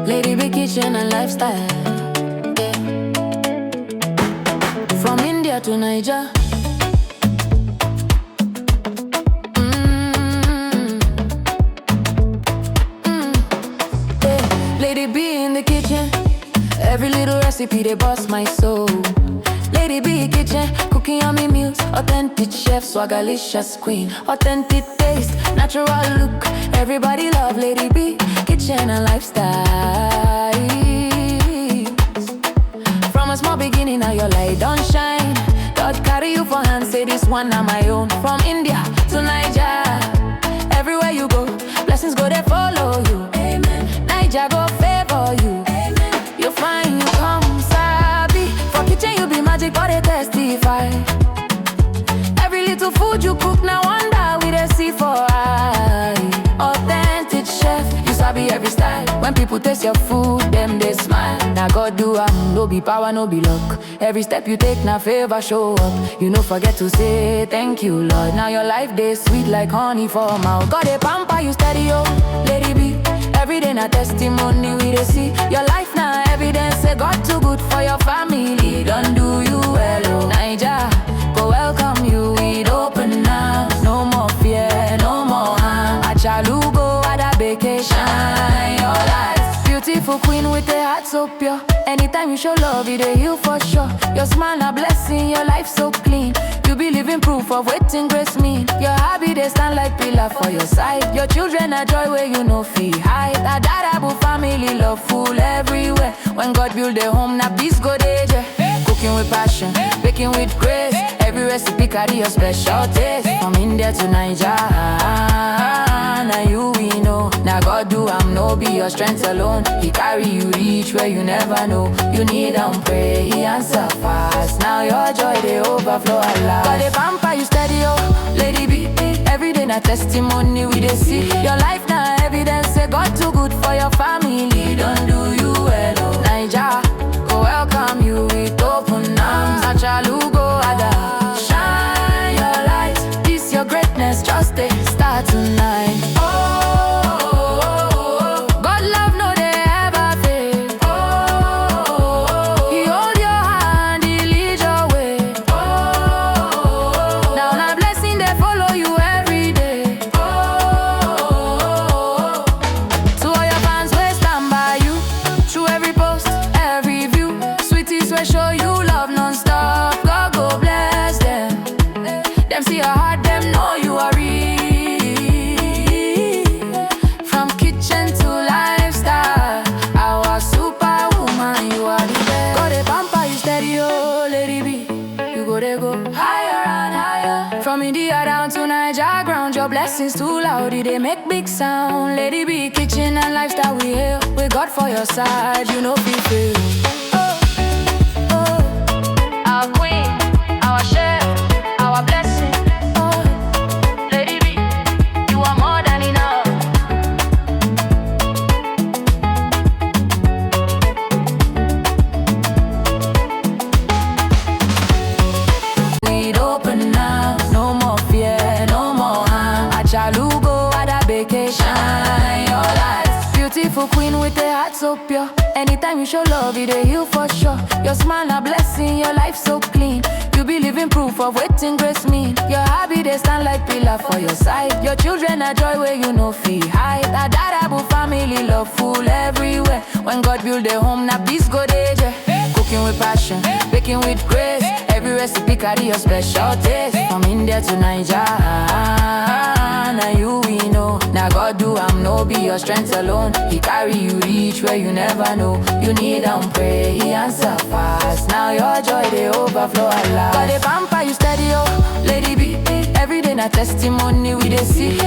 Lady big kitchen and lifestyle, yeah. From India to Niger. Yeah. Lady B in the kitchen, every little recipe they bust my soul. Lady B kitchen, cooking yummy meals, authentic chef, swagalicious queen, authentic taste, natural look. Everybody love Lady B kitchen and lifestyle. From a small beginning, now your light don't shine. God carry you for hand, say this one na my own. From India to Niger, everywhere you go, blessings go they follow you. Amen. Niger go favor you. Amen. You find you come sabi. For kitchen you be magic, but they testify. Every little food you cook, now wonder we they see for eye. Authentic chef, you sabi every style. When people taste your food, them they smile. Now God do no be power, no be luck. Every step you take, now favor show up. You no forget to say thank you, Lord. Now your life they sweet like honey for mouth. God they pamper you steady, oh, Lady B. Every day na testimony we they see. Your life now evidence, say God too good for your family. Don't do you well, oh. Niger, go welcome you with open arms. No more fear, no more harm. Achalugo at a vacation, your life. Beautiful queen with a heart so pure. Anytime you show love, it a heal for sure. Your smile a blessing, your life so clean. You be living proof of waiting grace mean. Your hobby they stand like pillar for your side. Your children a joy where you no fee hide. A dadable family love full everywhere. When God build a home, na peace go dey. Cooking with passion, baking with grace. Every recipe carry your special taste. From India to Niger, now you we know. Now God do no be your strength alone. He carry you reach where you never know. You need pray, he answer fast. Now your joy they overflow a lot. God they pamper you steady, oh, Lady B. Every day na testimony we they see. Your life now evidence, say God too good for your family. Don't do you well, oh. Niger, go welcome you with open arms. Achalugo ada, shine your light. This your greatness, just a start tonight. Show you love non-stop. God go bless them. Them see your heart, them know you are real. From kitchen to lifestyle, our superwoman, you are the best. God they pamper you steady, oh, Lady B. You go they go higher and higher. From India down to Niger ground, your blessings too loud, they make big sound. Lady B, kitchen and lifestyle we hail. With God for your side, you know be fail. Our queen, our chef, our blessing. Oh, Lady B, you are more than enough. We'd open arms, no more fear, no more harm. Achalugo at a vacation, your life. Beautiful queen with a heart so pure. Anytime you show love, it a heal for sure. Your smile a blessing, your life so clean. You be living proof of waiting grace mean. Your hobby they stand like pillar for your side. Your children a joy where you no fee hide. A dadable family love full everywhere. When God build a home, na peace go dey. Cooking with passion, baking with grace. Every recipe carry your special taste. From India to Niger, now you we know. Now God do no be your strength alone. He carry you reach where you never know. You need pray, he answer fast. Now your joy they overflow a lot. God they pamper you steady, oh, Lady B. Every day na testimony we they see.